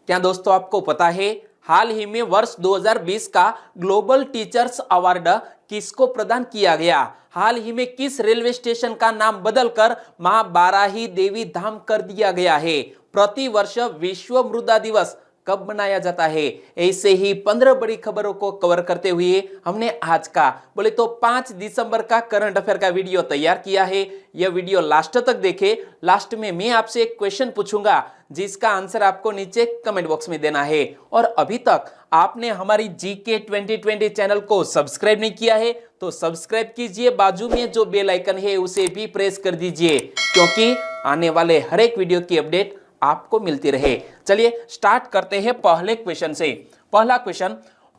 क्या दोस्तों आपको पता है हाल ही में वर्ष 2020 का ग्लोबल टीचर्स अवार्ड किसको प्रदान किया गया? हाल ही में किस रेलवे स्टेशन का नाम बदलकर मां बाराही देवी धाम कर दिया गया है? प्रति वर्ष विश्व मृदा दिवस कब मनाया जाता है? ऐसे ही 15 बड़ी खबरों को कवर करते हुए हमने आज का बोले तो 5 दिसंबर का करंट अफेयर का वीडियो तैयार किया है। यह वीडियो लास्ट तक देखें। लास्ट में मैं आपसे एक क्वेश्चन पूछूंगा जिसका आंसर आपको नीचे कमेंट बॉक्स में देना है। और अभी तक आपने हमारी जीके 2020 चैनल को सब्सक्राइब नहीं किया है तो सब्सक्राइब कीजिए, बाजू में जो बेल आइकन है उसे भी प्रेस कर दीजिए क्योंकि आने वाले हर एक वीडियो की अपडेट आपको मिलती रहे। चलिए स्टार्ट करते हैं पहले क्वेश्चन से। पहला क्वेश्चन,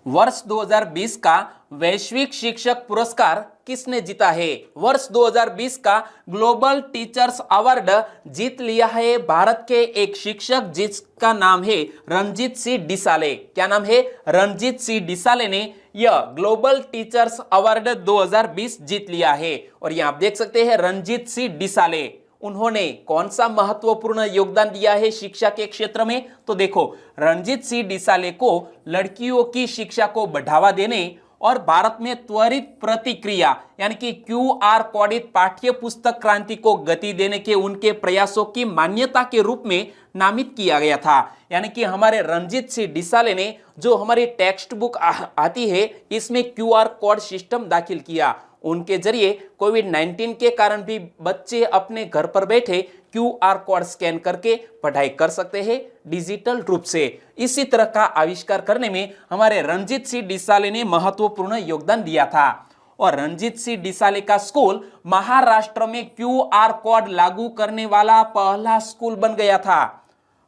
वर्ष 2020 का वैश्विक शिक्षक पुरस्कार किसने जीता है? वर्ष 2020 का ग्लोबल टीचर्स अवार्ड जीत लिया है भारत के एक शिक्षक जिसका नाम है रणजीत सिंह डिसाले। क्या नाम है? रणजीत सिंह डिसाले ने यह ग्लोबल टीचर्स अवार्ड 2020 जीत लिया है। और यहां आप देख सकते हैं रणजीत सिंह डिसाले, उन्होंने कौन सा महत्वपूर्ण योगदान दिया है शिक्षा के क्षेत्र में? तो देखो, रणजीत सिंह डिसाले को लड़कियों की शिक्षा को बढ़ावा देने और भारत में त्वरित प्रतिक्रिया यानी कि QR कोडित पाठ्य पुस्तक क्रांति को गति देने के उनके प्रयासों की मान्यता के रूप में नामित किया गया था। यानी कि हमारे रणजीत सिंह डिसाले ने जो हमारी टेक्स्ट बुक आती है इसमें QR कोड सिस्टम दाखिल किया। उनके जरिए कोविड-19 के कारण भी बच्चे अपने घर पर बैठे QR कोड स्कैन करके पढ़ाई कर सकते हैं डिजिटल रूप से। इसी तरह का आविष्कार करने में हमारे रणजीत सिंह डिसाले ने महत्वपूर्ण योगदान दिया था। और रणजीत सिंह डिसाले का स्कूल महाराष्ट्र में QR कोड लागू करने वाला पहला स्कूल बन गया था।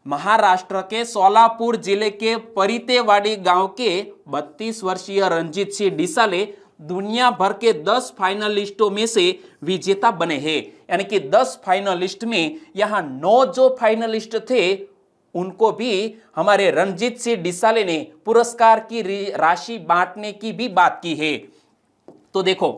महाराष्ट्र के सोलापुर जिले के परितेवाड़ी गांव के 32 वर्षीय रणजीत सिंह डिसाले दुनिया भर के 10 फाइनलिस्टों में से विजेता बने हैं। यानी कि 10 फाइनलिस्ट में यहां 9 जो फाइनलिस्ट थे उनको भी हमारे रणजीत सिंह डिसाले ने पुरस्कार की राशि बांटने की भी बात की है। तो देखो,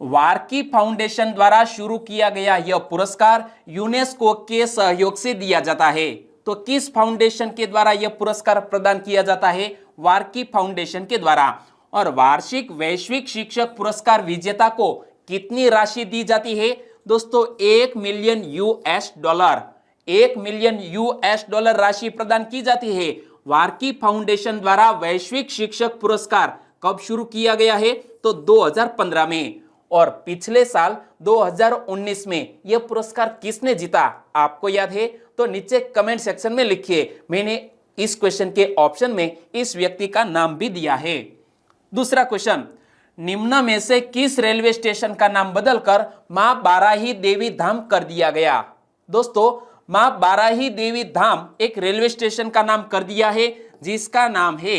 वार्की फाउंडेशन द्वारा शुरू किया गया यह पुरस्कार यूनेस्को के सहयोग से दिया जाता है। तो किस फाउंडेशन के द्वारा यह पुरस्कार प्रदान किया जाता है? वार्की फाउंडेशन के द्वारा। और वार्षिक वैश्विक शिक्षक पुरस्कार विजेता को कितनी राशि दी जाती है? दोस्तों, $1 मिलियन, 1 मिलियन US राशि प्रदान की जाती है। वार्की फाउंडेशन द्वारा वैश्विक शिक्षक पुरस्कार कब शुरू किया गया है? तो 2015 में। और पिछले साल 2019 में यह पुरस्कार किसने जीता? आपको याद है तो नीचे कमेंट सेक्शन में लिखिए। मैंने इस क्वेश्चन के ऑप्शन में इस व्यक्ति का नाम भी दिया है। दूसरा क्वेश्चन, निम्न में से किस रेलवे स्टेशन का नाम बदलकर मां बाराही देवी धाम कर दिया गया? दोस्तों, मां बाराही देवी धाम एक रेलवे स्टेशन का नाम कर दिया है जिसका नाम है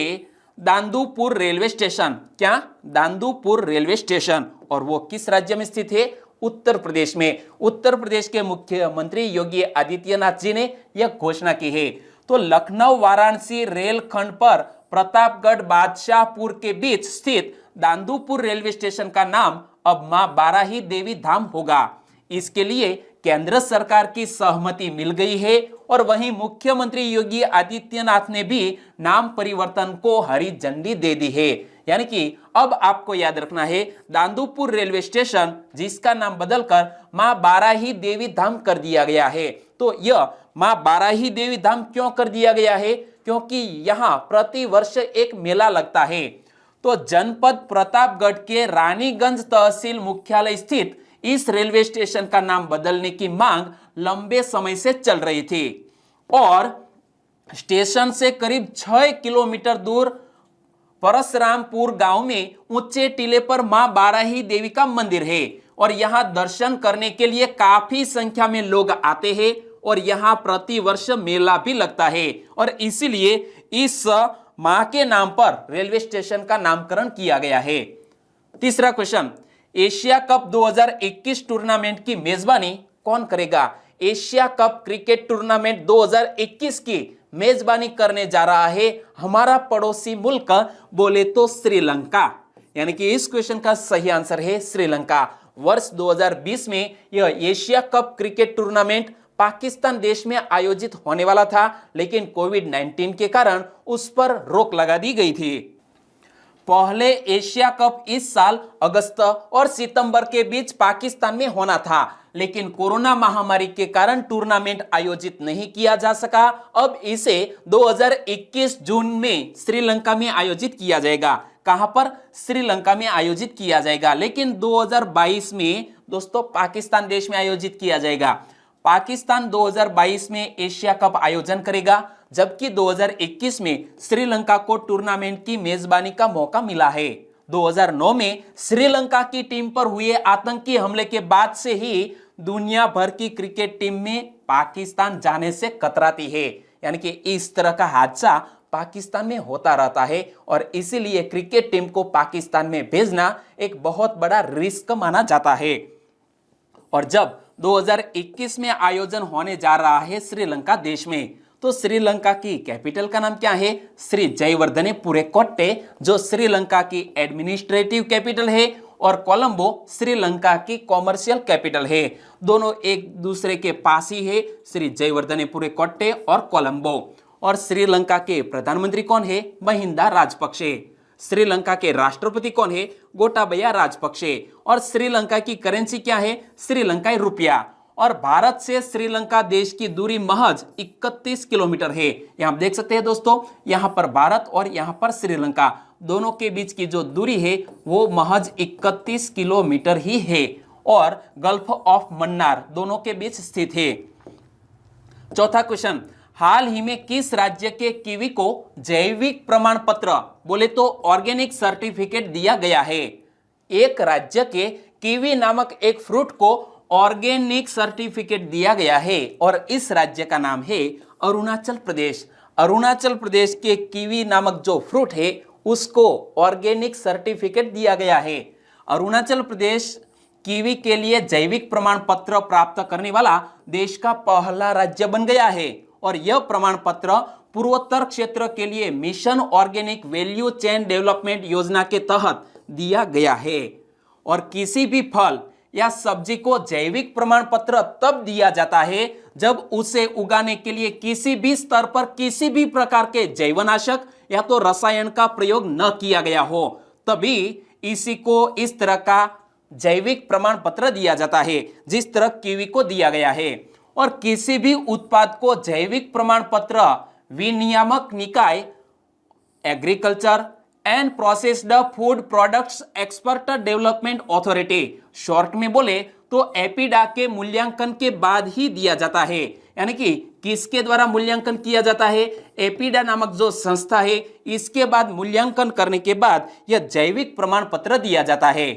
दांदूपुर रेलवे स्टेशन। क्या? Dandupur railway station. और वो किस राज्य में स्थित है? उत्तर प्रदेश में। उत्तर प्रदेश के मुख्यमंत्री योगी आदित्यनाथ जी ने यह घोषणा की है। तो लखनऊ वाराणसी रेल खंड पर प्रतापगढ़ बादशाहपुर के बीच स्थित दांदूपुर रेलवे स्टेशन का नाम अब मां बाराही देवी धाम होगा। इसके लिए केंद्र सरकार की सहमति मिल गई है और वहीं मुख्यमंत्री योगी आदित्यनाथ ने भी नाम परिवर्तन को हरी झंडी दे दी है। यानी कि अब आपको याद रखना है दांदूपुर रेलवे स्टेशन जिसका नाम बदलकर मां बाराही देवी धाम कर दिया गया है। तो यह मां बाराही देवी धाम क्यों कर दिया गया है? क्योंकि यहां प्रति वर्ष एक मेला लगता है। तो जनपद प्रतापगढ़ के रानीगंज तहसील मुख्यालय स्थित इस रेलवे स्टेशन का नाम बदलने की मांग लंबे समय से चल रही थी। और स्टेशन से करीब 6 किलोमीटर दूर परशुरामपुर गांव में ऊंचे टीले पर मां बाराही देवी का मंदिर है और यहां दर्शन करने के लिए काफी संख्या में लोग आते हैं और यहां प्रति वर्ष मेला भी लगता है और इसीलिए इस मां के नाम पर रेलवे स्टेशन का नामकरण किया गया है। तीसरा क्वेश्चन, एशिया कप 2021 टूर्नामेंट की मेजबानी कौन करेगा? एशिया कप क्रिकेट टूर्नामेंट 2021 की मेजबानी करने जा रहा है हमारा पड़ोसी मुल्क, बोले तो श्रीलंका। यानी कि इस क्वेश्चन का सही आंसर है श्रीलंका। वर्ष 2020 में यह Asia cup cricket tournament Pakistan देश में आयोजित होने वाला था, लेकिन कोविड-19 के कारण उस पर रोक लगा दी गई थी। पहले एशिया कप इस साल अगस्त और सितंबर के बीच पाकिस्तान में होना था, लेकिन कोरोना महामारी के कारण टूर्नामेंट आयोजित नहीं किया जा सका। अब इसे 2021 जून में श्रीलंका में आयोजित किया जाएगा। कहां पर? श्रीलंका में आयोजित किया जाएगा, लेकिन 2022 में दोस्तों पाकिस्तान देश में आयोजित किया जाएगा। पाकिस्तान 2022 में एशिया कप आयोजन करेगा, जबकि 2021 में श्रीलंका को टूर्नामेंट की मेजबानी का मौका मिला है। 2009 में श्रीलंका की टीम पर हुए आतंकी हमले के बाद से ही दुनिया भर की क्रिकेट टीम में पाकिस्तान जाने से कतराती है। यानी कि इस तरह का हादसा पाकिस्तान में होता रहता है और इसीलिए क्रिकेट टीम को पाकिस्तान में भेजना एक बहुत बड़ा रिस्क माना जाता है। और जब 2021 में आयोजन होने जा रहा है श्रीलंका देश में, तो श्रीलंका की कैपिटल का नाम क्या है? श्री जयवर्धने पुरेकोट्टे, जो श्रीलंका की एडमिनिस्ट्रेटिव कैपिटल है, और कोलंबो श्रीलंका की कॉमर्शियल कैपिटल है। दोनों एक दूसरे के पास ही है, श्री जयवर्धने पुरेकोट्टे और कोलंबो। और श्रीलंका के प्रधानमंत्री कौन है? महिंदा राजपक्षे। श्रीलंका के राष्ट्रपति कौन है? गोटाबया राजपक्षे। और श्रीलंका की करेंसी क्या है? श्रीलंकाई रुपया। और भारत से श्रीलंका देश की दूरी महज 31 किलोमीटर है। यहां देख सकते हैं दोस्तों, यहां पर भारत और यहां पर श्रीलंका, दोनों के बीच की जो दूरी है वो महज 31 किलोमीटर ही है, और गल्फ ऑफ मन्नार दोनों के बीच स्थित है। चौथा क्वेश्चन, हाल ही में किस राज्य के कीवी को जैविक प्रमाण पत्र, बोले तो ऑर्गेनिक सर्टिफिकेट दिया गया है? एक राज्य के कीवी नामक एक फ्रूट को ऑर्गेनिक सर्टिफिकेट दिया गया है, और इस राज्य का नाम है अरुणाचल प्रदेश। अरुणाचल प्रदेश के कीवी नामक जो फ्रूट है उसको ऑर्गेनिक सर्टिफिकेट दिया गया है। अरुणाचल प्रदेश कीवी के लिए जैविक प्रमाण पत्र प्राप्त करने वाला देश का पहला राज्य बन गया है, और यह प्रमाण पत्र पूर्वोत्तर क्षेत्र के लिए mission organic value chain development योजना के तहत दिया गया है। और किसी भी फल या सब्जी को जैविक प्रमाण पत्र तब दिया जाता है जब उसे उगाने के लिए किसी भी स्तर पर किसी भी प्रकार के जैवनाशक या तो रसायन का प्रयोग न किया गया हो, तभी इसी को इस तरह का जैविक प्रमाण पत्र दिया जाता है जिस तरह कीवी को दिया गया है। और किसी भी उत्पाद को जैविक प्रमाण पत्र विनियामक निकाय agriculture and processed food products expert development authority, short में बोले तो एपीडा के मूल्यांकन के बाद ही दिया जाता है। यानी कि किसके द्वारा मूल्यांकन किया जाता है? एपीडा नामक जो संस्था है, इसके बाद मूल्यांकन करने के बाद यह जैविक प्रमाण पत्र दिया जाता है।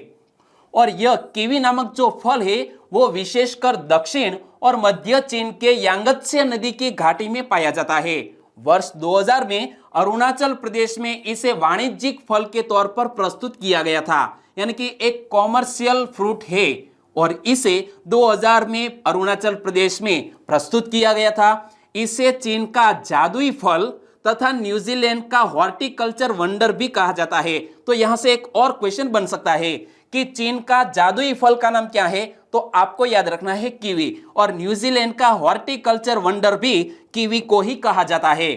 और यह कीवी नामक जो फल है वो विशेषकर दक्षिण और मध्य चीन के यांगत्से नदी की घाटी में पाया जाता है। वर्ष 2000 में अरुणाचल प्रदेश में इसे वाणिज्यिक फल के तौर पर प्रस्तुत किया गया था, यानी कि एक कॉमर्शियल फ्रूट है, और इसे 2000 में अरुणाचल प्रदेश में प्रस्तुत किया गया था। इसे चीन का जादुई फल तथा न्यूजीलैंड का हॉर्टिकल्चर वंडर भी कहा जाता है। तो यहां से एक और क्वेश्चन बन सकता है कि चीन का जादुई फल का नाम क्या है? तो आपको याद रखना है कीवी, और न्यूजीलैंड का हॉर्टिकल्चर वंडर भी कीवी को ही कहा जाता है।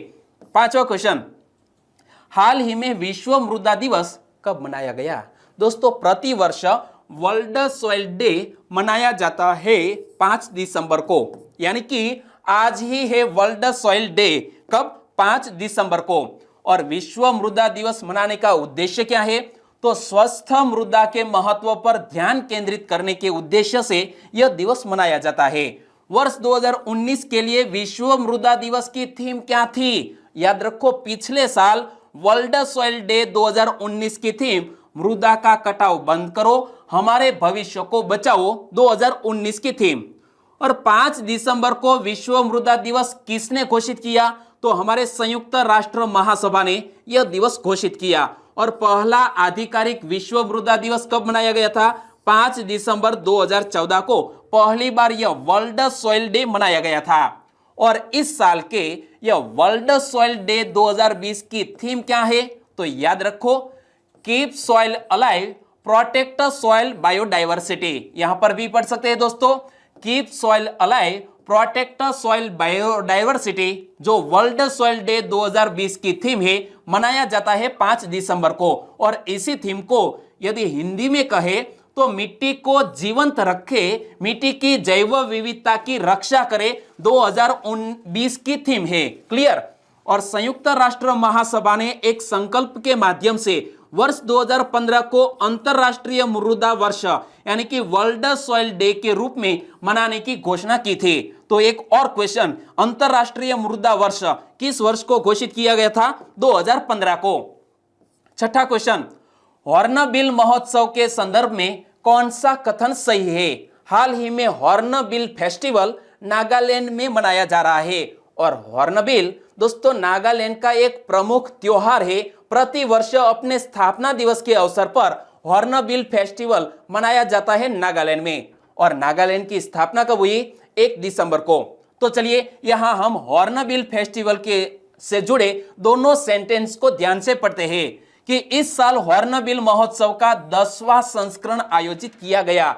पांचवा क्वेश्चन, हाल ही में विश्व मृदा दिवस कब मनाया गया? दोस्तों, प्रतिवर्ष वर्ल्ड सॉइल डे मनाया जाता है 5 दिसंबर को, यानी कि आज ही है वर्ल्ड सॉइल डे। कब? 5 दिसंबर को। और विश्व मृदा दिवस मनाने का उद्देश्य क्या है? तो स्वस्थ मृदा के महत्व पर ध्यान केंद्रित करने के उद्देश्य से यह दिवस मनाया जाता है। वर्ष 2019 के लिए विश्व मृदा दिवस की थीम क्या थी? याद रखो, पिछले साल वर्ल्ड सॉइल डे 2019 की थीम मृदा का कटाव बंद करो, हमारे भविष्य को बचाओ 2019 की थीम। और 5 दिसंबर को विश्व मृदा दिवस किसने घोषित किया? तो हमारे संयुक्त राष्ट्र महासभा ने यह दिवस घोषित किया। और पहला आधिकारिक विश्व मृदा दिवस कब मनाया गया था? 5 दिसंबर 2014 को पहली बार यह वर्ल्ड सॉइल डे मनाया गया था। और इस साल के यह वर्ल्ड सॉइल डे 2020 की थीम क्या है? तो याद रखो, keep soil alive, protect soil biodiversity. यहां पर भी पढ़ सकते हैं दोस्तों, keep soil alive, protect soil biodiversity जो वर्ल्ड सॉइल डे 2020 की थीम है, मनाया जाता है 5 दिसंबर को। और इसी थीम को यदि हिंदी में कहे तो मिट्टी को जीवंत रखे, मिट्टी की जैव विविधता की रक्षा करे 2020 की थीम है। क्लियर। और संयुक्त राष्ट्र महासभा ने एक संकल्प के माध्यम से वर्ष 2015 को अंतरराष्ट्रीय मृदा वर्ष यानी कि वर्ल्ड सॉइल डे के रूप में मनाने की घोषणा की थी। तो एक और क्वेश्चन, अंतरराष्ट्रीय मृदा वर्ष किस वर्ष को घोषित किया गया था? 2015 को। छठा क्वेश्चन, हॉर्नबिल महोत्सव के संदर्भ में कौन सा कथन सही है? हाल ही में हॉर्नबिल फेस्टिवल नागालैंड में मनाया जा रहा है। और हॉर्नबिल दोस्तों नागालैंड का एक प्रमुख त्योहार है। प्रति वर्ष अपने स्थापना दिवस के अवसर पर हॉर्नबिल फेस्टिवल मनाया जाता है नागालैंड में। और नागालैंड की स्थापना कब हुई? 1 दिसंबर को। तो चलिए यहां हम हॉर्नबिल फेस्टिवल के से जुड़े दोनों सेंटेंस को ध्यान से पढ़ते हैं कि इस साल हॉर्नबिल महोत्सव का 10वां संस्करण आयोजित किया गया।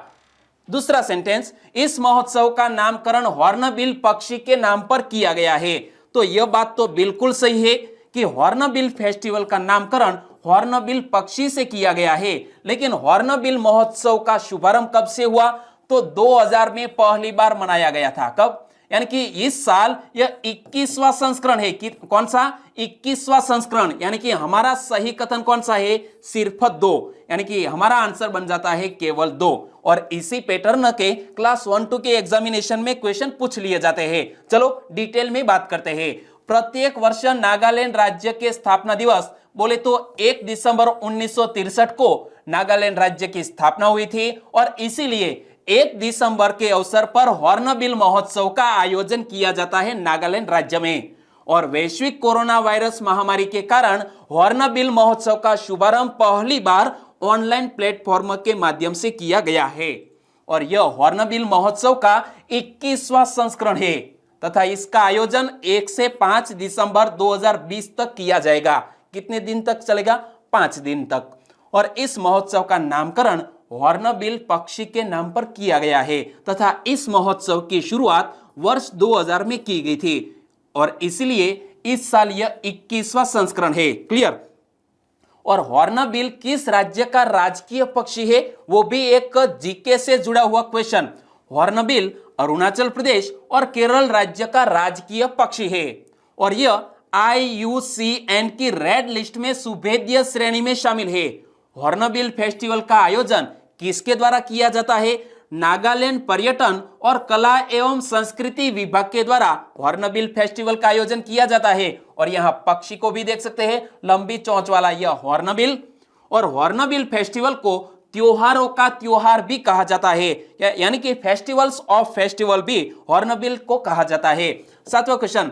दूसरा सेंटेंस, इस महोत्सव का नामकरण हॉर्नबिल पक्षी के नाम पर किया गया है। तो यह बात तो बिल्कुल सही है कि हॉर्नबिल फेस्टिवल का नामकरण हॉर्नबिल पक्षी से किया गया है। लेकिन हॉर्नबिल महोत्सव का शुभारंभ कब से हुआ? तो 2000 में पहली बार मनाया गया था। कब? यानी कि इस साल यह 21वां संस्करण है। कि कौन सा? 21वां संस्करण। यानी कि हमारा सही कथन कौन सा है? सिर्फ 2। यानी कि हमारा आंसर बन जाता है केवल 2। और इसी पैटर्न के क्लास 1-2 के एग्जामिनेशन में क्वेश्चन पूछ लिए जाते हैं। चलो डिटेल में बात करते हैं। प्रत्येक वर्ष नागालैंड राज्य के स्थापना दिवस बोले तो 1 दिसंबर 1963 को नागालैंड राज्य की स्थापना हुई थी। और इसीलिए 1 दिसंबर के अवसर पर हॉर्नबिल महोत्सव का आयोजन किया जाता है नागालैंड राज्य में। और वैश्विक कोरोना वायरस महामारी के कारण हॉर्नबिल महोत्सव का शुभारंभ पहली बार ऑनलाइन प्लेटफॉर्म के माध्यम से किया गया है। और यह हॉर्नबिल महोत्सव का 21वां संस्करण है तथा इसका आयोजन 1 से 5 दिसंबर 2020 तक किया जाएगा। कितने दिन तक चलेगा? 5 दिन तक। और इस महोत्सव का नामकरण हॉर्नबिल पक्षी के नाम पर किया गया है तथा इस महोत्सव की शुरुआत वर्ष 2000 में की गई थी। और इसलिए इस साल यह 21वां संस्करण है। क्लियर। और हॉर्नबिल किस राज्य का राजकीय पक्षी है? वो भी एक जीके से जुड़ा हुआ क्वेश्चन। हॉर्नबिल अरुणाचल प्रदेश और केरल राज्य का राजकीय पक्षी है। और यह IUCN की रेड लिस्ट में सुभेद्य श्रेणी में शामिल है। हॉर्नबिल फेस्टिवल का आयोजन किसके द्वारा किया जाता है? नागालैंड पर्यटन और कला एवं संस्कृति विभाग के द्वारा हॉर्नबिल फेस्टिवल का आयोजन किया जाता है। और यहाँ पक्षी को भी देख सकते हैं, लंबी चोंच वाला यह हॉर्नबिल। और हॉर्नबिल फेस्टिवल को त्योहारों का त्योहार भी कहा जाता है, यानी कि फेस्टिवल्स ऑफ फेस्टिवल भी हॉर्नबिल को कहा जाता है। 7वां क्वेश्चन,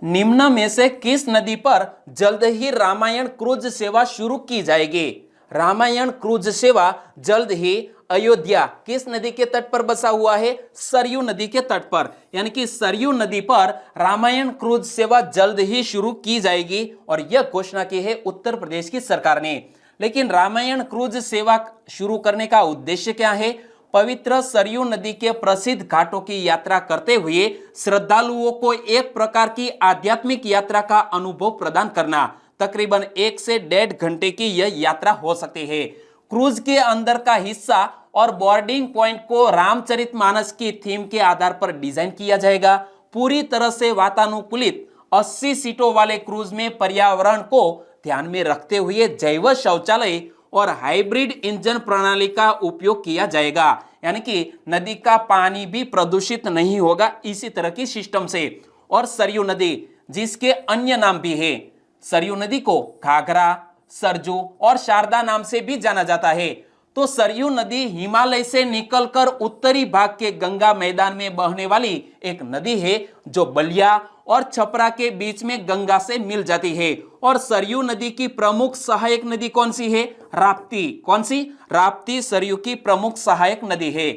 निम्न में से किस नदी पर जल्द ही रामायण क्रूज सेवा शुरू की जाएगी? रामायण क्रूज सेवा जल्द ही अयोध्या किस नदी के तट पर बसा हुआ है? सरयू नदी के तट पर। यानी कि सरयू नदी पर रामायण क्रूज सेवा जल्द ही शुरू की जाएगी। और यह घोषणा की है उत्तर प्रदेश की सरकार ने। लेकिन रामायण क्रूज सेवा शुरू करने का उद्देश्य क्या है? पवित्र सरयू नदी के प्रसिद्ध घाटों की यात्रा करते हुए श्रद्धालुओं को एक प्रकार की आध्यात्मिक यात्रा का अनुभव प्रदान करना। तकरीबन 1 से 1.5 घंटे की यह यात्रा हो सकती है। क्रूज के अंदर का हिस्सा और बोर्डिंग पॉइंट को रामचरितमानस की थीम के आधार पर डिजाइन किया जाएगा। पूरी तरह से वातानुकूलित 80 सीटों वाले क्रूज में पर्यावरण को ध्यान में रखते हुए जैव शौचालय और हाइब्रिड इंजन प्रणाली का उपयोग किया जाएगा। यानी कि नदी का पानी भी प्रदूषित नहीं होगा इसी तरह की सिस्टम से। और सरयू नदी जिसके अन्य नाम भी है, सरयू नदी को घाघरा, सरजू और शारदा नाम से भी जाना जाता है। तो सरयू नदी हिमालय से निकलकर उत्तरी भाग के गंगा मैदान में बहने वाली एक नदी है जो बलिया और छपरा के बीच में गंगा से मिल जाती है। और सरयू नदी की प्रमुख सहायक नदी कौन सी है? राप्ती। कौन सी? राप्ती सरयू की प्रमुख सहायक नदी है।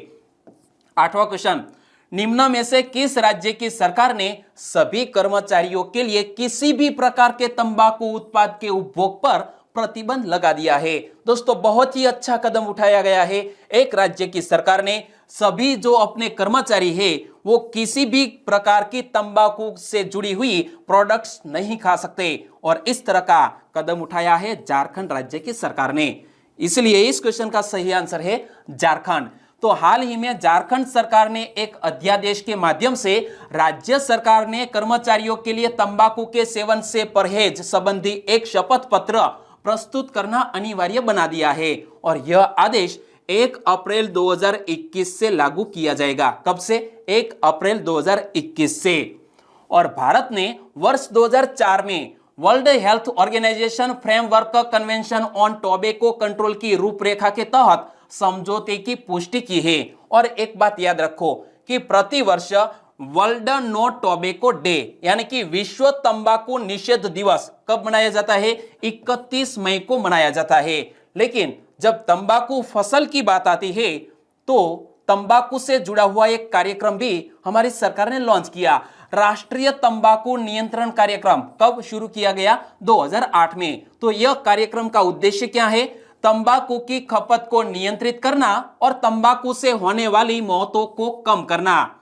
8वां क्वेश्चन, निम्न में से किस राज्य की सरकार ने सभी कर्मचारियों के लिए किसी भी प्रकार के तंबाकू उत्पाद के उपभोग पर प्रतिबंध लगा दिया है। दोस्तों बहुत ही अच्छा कदम उठाया गया है। एक राज्य की सरकार ने सभी जो अपने कर्मचारी है वो किसी भी प्रकार की तंबाकू से जुड़ी हुई प्रोडक्ट्स नहीं खा सकते, और इस तरह का कदम उठाया है झारखंड राज्य की सरकार ने। इसलिए इस क्वेश्चन का सही आंसर है झारखंड। तो हाल ही में झारखंड सरकार ने एक अध्यादेश के माध्यम से राज्य सरकार ने कर्मचारियों के लिए तंबाकू के सेवन से परहेज संबंधी एक शपथ पत्र प्रस्तुत करना अनिवार्य बना दिया है, और यह आदेश 1 अप्रैल 2021 से लागू किया जाएगा। कब से? 1 अप्रैल 2021 से। और भारत ने वर्ष 2004 में World Health Organization Framework Convention on Tobacco Control की रूपरेखा के तहत समझौते की पुष्टि की है। और एक बात याद रखो कि प्रति वर्ष वर्ल्ड नो टोबैको डे यानी कि विश्व तंबाकू निषेध दिवस कब मनाया जाता है? 31 मई को मनाया जाता है। लेकिन जब तंबाकू फसल की बात आती है तो तंबाकू से जुड़ा हुआ एक कार्यक्रम भी हमारी सरकार ने लॉन्च किया। राष्ट्रीय तंबाकू नियंत्रण कार्यक्रम कब शुरू किया गया? 2008 में। तो यह कार्यक्रम का उद्देश्य क्या है? तंबाकू की खपत को नियंत्रित करना और तंबाकू से होने वाली मौतों को कम करना।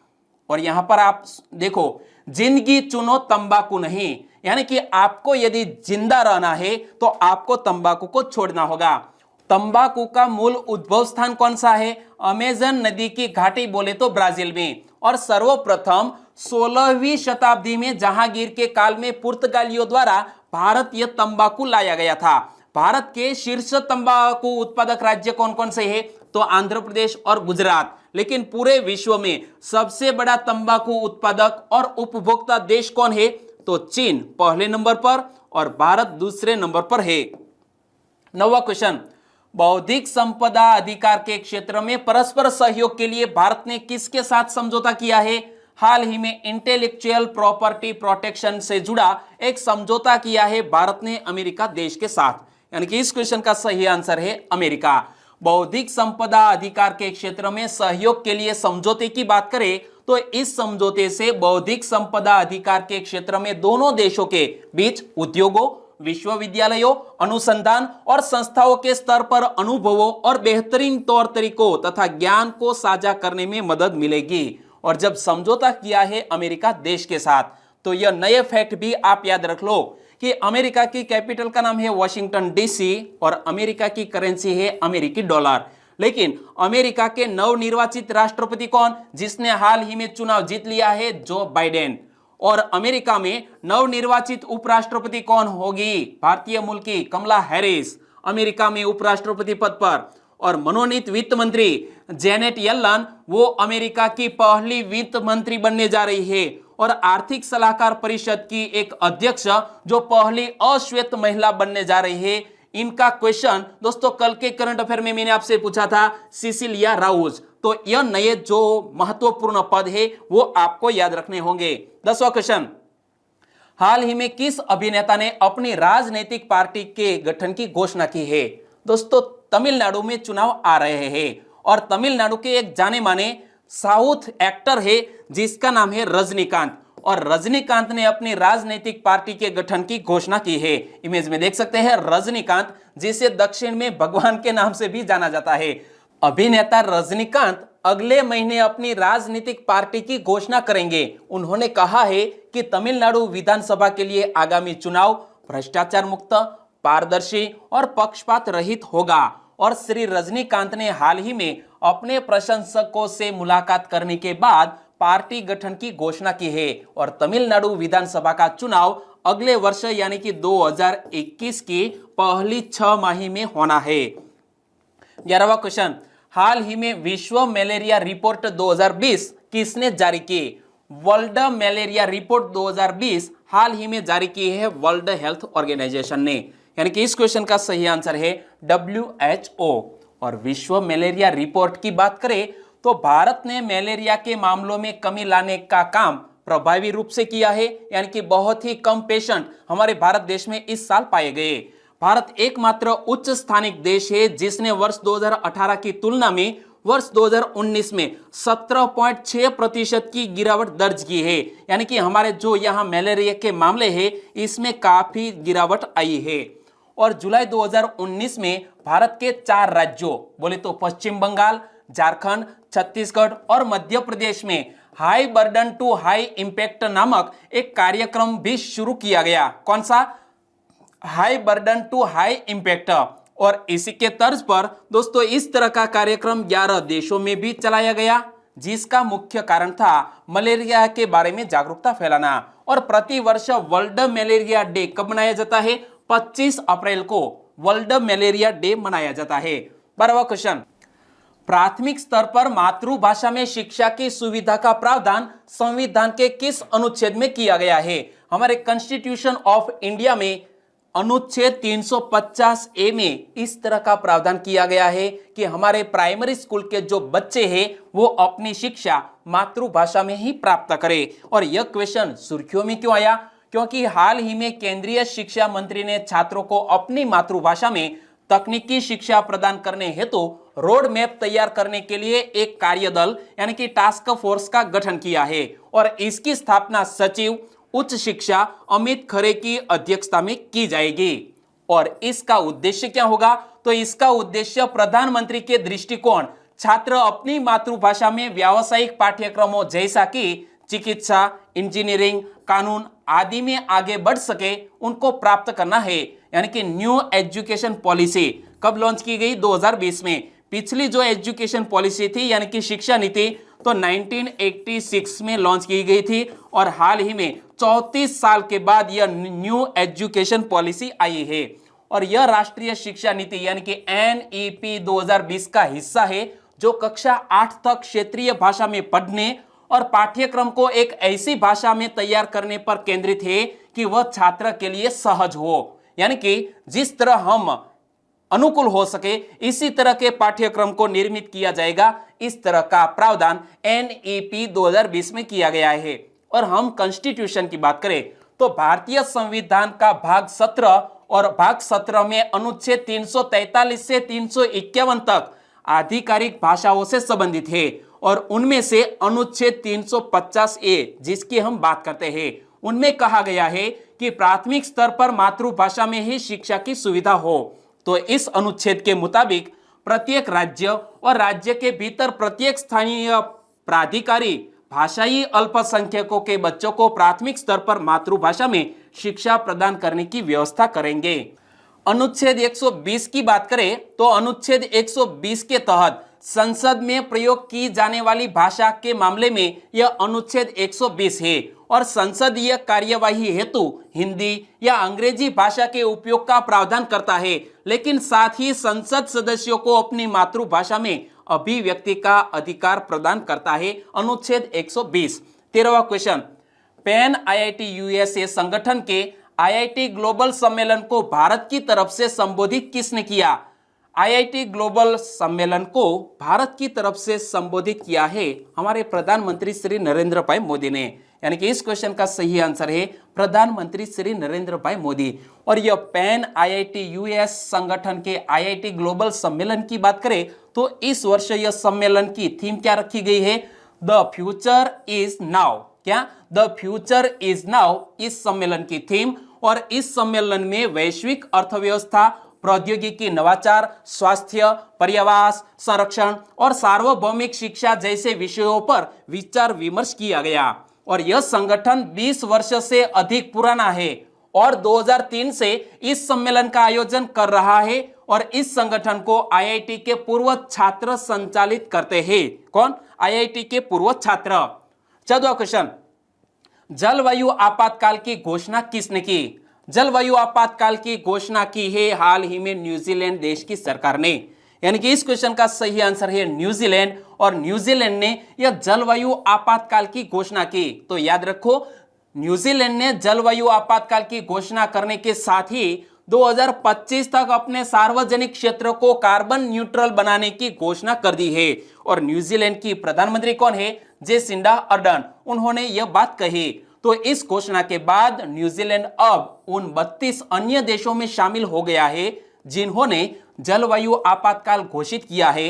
और यहां पर आप देखो, जिंदगी चुनो तंबाकू नहीं, यानी कि आपको यदि जिंदा रहना है तो आपको तंबाकू को छोड़ना होगा। तंबाकू का मूल उद्भव स्थान कौन सा है? अमेजन नदी की घाटी बोले तो ब्राजील में। और सर्वप्रथम 16वीं शताब्दी में जहांगीर के काल में पुर्तगालियों द्वारा भारत यह तंबाकू लाया गया था। भारत के शीर्ष तंबाकू उत्पादक राज्य कौन कौन से हैं? तो आंध्र प्रदेश और गुजरात। लेकिन पूरे विश्व में सबसे बड़ा तंबाकू उत्पादक और उपभोक्ता देश कौन है? तो चीन पहले नंबर पर और भारत दूसरे नंबर पर है। 9वां क्वेश्चन, बौद्धिक संपदा अधिकार के क्षेत्र में परस्पर सहयोग के लिए भारत ने किसके साथ समझौता किया है? हाल ही में इंटेलेक्चुअल प्रॉपर्टी प्रोटेक्शन से जुड़ा एक समझौता किया है भारत ने अमेरिका देश के साथ, यानी कि इस क्वेश्चन का सही आंसर है अमेरिका। बौद्धिक संपदा अधिकार के क्षेत्र में सहयोग के लिए समझौते की बात करें तो इस समझौते से बौद्धिक संपदा अधिकार के क्षेत्र में दोनों देशों के बीच उद्योगों, विश्वविद्यालयों, अनुसंधान और संस्थाओं के स्तर पर अनुभवों और बेहतरीन तौर तरीकों तथा ज्ञान को साझा करने में मदद मिलेगी। और जब समझौता किया है अमेरिका देश के साथ तो यह नए फैक्ट भी आप याद रख लो कि अमेरिका की कैपिटल का नाम है वॉशिंगटन डीसी और अमेरिका की करेंसी है अमेरिकी डॉलर। लेकिन अमेरिका के नवनिर्वाचित राष्ट्रपति कौन? जिसने हाल ही में चुनाव जीत लिया है? Joe Biden. और अमेरिका में नवनिर्वाचित उपराष्ट्रपति कौन होगी? भारतीय मूल की कमला हैरिस अमेरिका में उपराष्ट्रपति पद पर। और मनोनीत वित्त मंत्री जेनेट येलन वो अमेरिका की पहली वित्त मंत्री बनने जा रही है। और आर्थिक सलाहकार परिषद की एक अध्यक्ष जो पहली अश्वेत महिला बनने जा रही है। इनका क्वेश्चन दोस्तों कल के करंट अफेयर में मैंने आपसे पूछा था, सिसिलिया राउज। तो यह नए जो महत्वपूर्ण पद है वो आपको याद रखने होंगे। 10वां क्वेश्चन, हाल ही में किस अभिनेता ने अपनी राजनीतिक पार्टी के गठन की घोषणा की है? दोस्तों तमिलनाडु में चुनाव आ रहे हैं और तमिलनाडु के एक जाने माने साउथ एक्टर है जिसका नाम है रजनीकांत। और रजनीकांत ने अपनी राजनीतिक पार्टी के गठन की घोषणा की है। इमेज में देख सकते हैं रजनीकांत, जिसे दक्षिण में भगवान के नाम से भी जाना जाता है। अभिनेता रजनीकांत अगले महीने अपनी राजनीतिक पार्टी की घोषणा करेंगे। उन्होंने कहा है कि तमिलनाडु विधानसभा के लिए आगामी चुनाव भ्रष्टाचार मुक्त, पारदर्शी और पक्षपात रहित होगा। और श्री रजनीकांत ने हाल ही में अपने प्रशंसकों से मुलाकात करने के बाद पार्टी गठन की घोषणा की है। और तमिलनाडु विधानसभा का चुनाव अगले वर्ष यानी कि 2021 की पहली 6 माही में होना है। 11वां क्वेश्चन, हाल ही में विश्व मलेरिया रिपोर्ट 2020 किसने जारी की? वर्ल्ड मलेरिया रिपोर्ट 2020 हाल ही में जारी की है वर्ल्ड हेल्थ ऑर्गेनाइजेशन ने, यानी कि इस क्वेश्चन का सही आंसर है WHO। और विश्व मलेरिया रिपोर्ट की बात करें तो भारत ने मलेरिया के मामलों में कमी लाने का काम प्रभावी रूप से किया है, यानी कि बहुत ही कम पेशेंट हमारे भारत देश में इस साल पाए गए। भारत एकमात्र उच्च स्थानिक देश है जिसने वर्ष 2018 की तुलना में वर्ष 2019 में 17.6% की गिरावट दर्ज की है, यानी कि हमारे जो यहाँ मलेरिया के मामले हैं इसमें काफी गिरावट आई है। और जुलाई 2019 में भारत के 4 राज्यों बोले तो पश्चिम बंगाल, झारखंड, छत्तीसगढ़ और मध्य प्रदेश में high burden to high impact नामक एक कार्यक्रम भी शुरू किया गया। कौन सा? High burden to high impact. और इसी के तर्ज पर दोस्तों इस तरह का कार्यक्रम 11 देशों में भी चलाया गया, जिसका मुख्य कारण था मलेरिया के बारे में जागरूकता फैलाना। और प्रति वर्ष वर्ल्ड मलेरिया डे कब मनाया जाता है? 25 अप्रैल को वर्ल्ड मलेरिया डे मनाया जाता है। 12वां क्वेश्चन, प्राथमिक स्तर पर मातृभाषा में शिक्षा की सुविधा का प्रावधान संविधान के किस अनुच्छेद में किया गया है? हमारे कॉन्स्टिट्यूशन ऑफ इंडिया में अनुच्छेद 350 ए में इस तरह का प्रावधान किया गया है कि हमारे प्राइमरी स्कूल के जो बच्चे हैं वो अपनी शिक्षा मातृभाषा में ही प्राप्त करें। और यह क्वेश्चन सुर्खियों में क्यों आया? क्योंकि हाल ही में केंद्रीय शिक्षा मंत्री ने छात्रों को अपनी मातृभाषा में तकनीकी शिक्षा प्रदान करने हेतु रोड मैप तैयार करने के लिए एक कार्यदल यानी कि टास्क फोर्स का गठन किया है। और इसकी स्थापना सचिव उच्च शिक्षा अमित खरे की अध्यक्षता में की जाएगी। और इसका उद्देश्य क्या होगा? तो इसका उद्देश्य प्रधानमंत्री के दृष्टिकोण छात्र अपनी मातृभाषा में व्यावसायिक पाठ्यक्रमों जैसा कि चिकित्सा, इंजीनियरिंग, कानून आदि में आगे बढ़ सके उनको प्राप्त करना है। यानी कि न्यू एजुकेशन पॉलिसी कब लॉन्च की गई? 2020 में। पिछली जो एजुकेशन पॉलिसी थी यानी कि शिक्षा नीति तो 1986 में लॉन्च की गई थी और हाल ही में 34 साल के बाद यह न्यू एजुकेशन पॉलिसी आई है। और यह राष्ट्रीय शिक्षा नीति यानी कि NEP 2020 का हिस्सा है जो कक्षा 8 तक क्षेत्रीय भाषा में पढ़ने और पाठ्यक्रम को एक ऐसी भाषा में तैयार करने पर केंद्रित है कि वह छात्र के लिए सहज हो। यानी कि जिस तरह हम अनुकूल हो सके इसी तरह के पाठ्यक्रम को निर्मित किया जाएगा। इस तरह का प्रावधान NEP 2020 में किया गया है। और हम कॉन्स्टिट्यूशन की बात करें तो भारतीय संविधान का भाग 17 और भाग 17 में अनुच्छेद 343 से 351 तक आधिकारिक भाषाओं से संबंधित है। और उनमें से अनुच्छेद 350 ए जिसकी हम बात करते हैं उनमें कहा गया है कि प्राथमिक स्तर पर मातृभाषा में ही शिक्षा की सुविधा हो। तो इस अनुच्छेद के मुताबिक प्रत्येक राज्य और राज्य के भीतर प्रत्येक स्थानीय प्राधिकारी भाषाई अल्पसंख्यकों के बच्चों को प्राथमिक स्तर पर मातृभाषा में शिक्षा प्रदान करने की व्यवस्था करेंगे। अनुच्छेद 120 की बात करें तो अनुच्छेद 120 के तहत संसद में प्रयोग की जाने वाली भाषा के मामले में यह अनुच्छेद 120 है और संसदीय कार्यवाही हेतु हिंदी या अंग्रेजी भाषा के उपयोग का प्रावधान करता है, लेकिन साथ ही संसद सदस्यों को अपनी मातृभाषा में अभिव्यक्ति का अधिकार प्रदान करता है। अनुच्छेद 120। 13वां क्वेश्चन, पैन IIT USA संगठन के IIT ग्लोबल सम्मेलन को भारत की तरफ से संबोधित किसने किया? IIT ग्लोबल सम्मेलन को भारत की तरफ से संबोधित किया है हमारे प्रधानमंत्री श्री नरेंद्र भाई मोदी ने। यानी कि इस क्वेश्चन का सही आंसर है प्रधानमंत्री श्री नरेंद्र भाई मोदी। और यह पैन IIT US संगठन के IIT ग्लोबल सम्मेलन की बात करें तो इस वर्ष यह सम्मेलन की थीम क्या रखी गई है? The future is now. क्या? द फ्यूचर इज नाउ इस सम्मेलन की थीम। और इस सम्मेलन में वैश्विक अर्थव्यवस्था, प्रौद्योगिकी, नवाचार, स्वास्थ्य, पर्यावरण संरक्षण और सार्वभौमिक शिक्षा जैसे विषयों पर विचार विमर्श किया गया। और यह संगठन 20 वर्ष से अधिक पुराना है और 2003 से इस सम्मेलन का आयोजन कर रहा है। और इस संगठन को IIT के पूर्व छात्र संचालित करते हैं। कौन? IIT के पूर्व छात्र। 14वां क्वेश्चन, जलवायु आपातकाल की घोषणा किसने की? जलवायु आपातकाल की घोषणा की है हाल ही में न्यूजीलैंड देश की सरकार ने। यानी कि इस क्वेश्चन का सही आंसर है न्यूजीलैंड। और न्यूजीलैंड ने यह जलवायु आपातकाल की घोषणा की। तो याद रखो, न्यूजीलैंड ने जलवायु आपातकाल की घोषणा करने के साथ ही 2025 तक अपने सार्वजनिक क्षेत्र को कार्बन न्यूट्रल बनाने की घोषणा कर दी है। और न्यूजीलैंड की प्रधानमंत्री कौन है? Jacinda Ardern. उन्होंने यह बात कही। तो इस घोषणा के बाद न्यूजीलैंड अब उन 32 अन्य देशों में शामिल हो गया है जिन्होंने जलवायु आपातकाल घोषित किया है।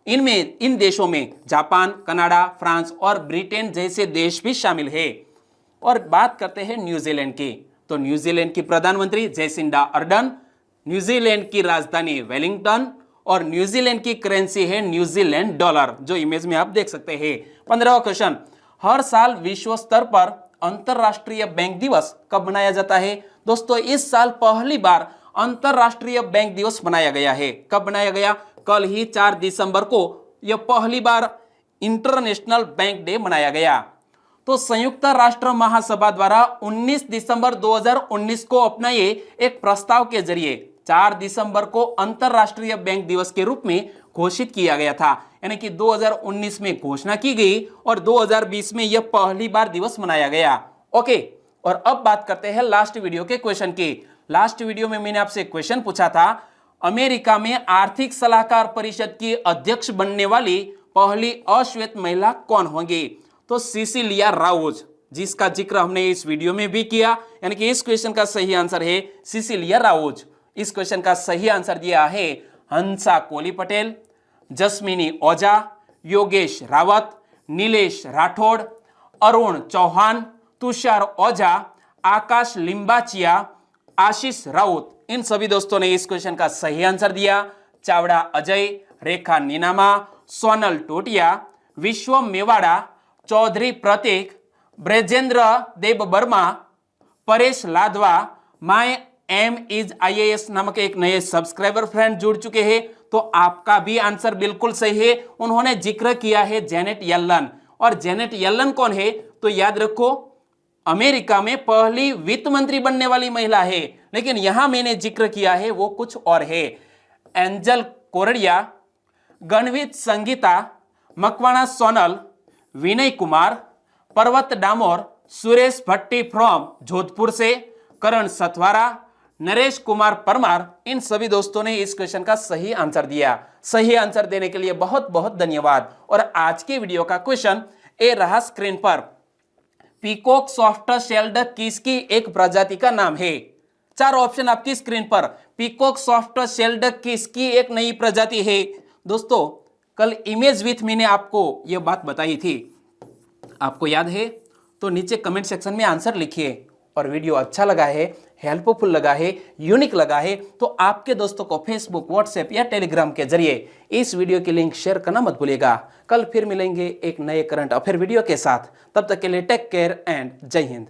इन देशों में जापान, कनाडा, फ्रांस और ब्रिटेन जैसे देश भी शामिल है। और बात करते हैं न्यूजीलैंड की। तो न्यूजीलैंड की प्रधानमंत्री जेसिंडा अर्डर्न न्यूजीलैंड की राजधानी वेलिंगटन और न्यूजीलैंड की करेंसी है न्यूजीलैंड डॉलर, जो इमेज में आप देख सकते हैं। 15वां क्वेश्चन, हर साल विश्व स्तर पर अंतरराष्ट्रीय बैंक दिवस कब मनाया जाता है? दोस्तों इस साल पहली बार अंतरराष्ट्रीय बैंक दिवस मनाया गया है। कब मनाया गया? कल ही 4 दिसंबर को यह पहली बार इंटरनेशनल बैंक डे मनाया गया। तो संयुक्त राष्ट्र महासभा द्वारा 19 दिसंबर 2019 को अपनाए एक प्रस्ताव के जरिए 4 दिसंबर को अंतरराष्ट्रीय बैंक दिवस के रूप में घोषित किया गया था। यानी कि 2019 में घोषणा की गई और 2020 में यह पहली बार दिवस मनाया गया। ओके, और अब बात करते हैं लास्ट वीडियो के क्वेश्चन की। लास्ट वीडियो में मैंने आपसे क्वेश्चन पूछा था, अमेरिका में आर्थिक सलाहकार परिषद की अध्यक्ष बनने वाली पहली अश्वेत महिला कौन होंगी? तो सिसिलिया राउज, जिसका जिक्र हमने इस वीडियो में भी किया। यानी कि इस क्वेश्चन का सही आंसर है सिसिलिया राउज। इस क्वेश्चन का सही आंसर दिया है हंसा कोली पटेल, जस्मिनी ओझा, योगेश रावत, नीलेश राठौड़, अरुण चौहान, तुषार ओझा, आकाश लिंबाचिया, आशीष राउत। इन सभी दोस्तों ने इस क्वेश्चन का सही आंसर दिया। चावड़ा अजय, रेखा Ninama, Sonal Totiya, Vishwa Mewada, Chaudhary Prateek, Brajendra Dev Verma, Paresh Ladva, my aim is IAS नामक एक नए सब्सक्राइबर फ्रेंड जुड़ चुके हैं। तो आपका भी आंसर बिल्कुल सही है। उन्होंने जिक्र किया है जेनेट येलन। और जेनेट येलन कौन है? तो याद रखो, अमेरिका में पहली वित्त मंत्री बनने वाली महिला है। लेकिन यहां मैंने जिक्र किया है वो कुछ और है। एंजल कोरडिया, गणवित संगीता, मकवाणा सोनल, विनय कुमार, पर्वत डामोर, सुरेश भट्टी फ्रॉम जोधपुर से, करण सतवारा, नरेश कुमार परमार। इन सभी दोस्तों ने इस क्वेश्चन का सही आंसर दिया। सही आंसर देने के लिए बहुत बहुत धन्यवाद। और आज के वीडियो का क्वेश्चन ए रहा स्क्रीन पर, पीकॉक सॉफ्ट शेल्ड किसकी एक प्रजाति का नाम है? 4 ऑप्शन आपकी स्क्रीन पर। पीकॉक सॉफ्ट शेल्ड किसकी एक नई प्रजाति है? दोस्तों कल इमेज विथ मैंने आपको यह बात बताई थी, आपको याद है? तो नीचे कमेंट सेक्शन में आंसर लिखिए। और वीडियो अच्छा लगा है, हेल्पफुल लगा है, यूनिक लगा है, तो आपके दोस्तों को फेसबुक, व्हाट्सएप या टेलीग्राम के जरिए इस वीडियो की लिंक शेयर करना मत भूलिएगा। कल फिर मिलेंगे एक नए करंट अफेयर वीडियो के साथ। तब तक के लिए टेक केयर एंड जय हिंद।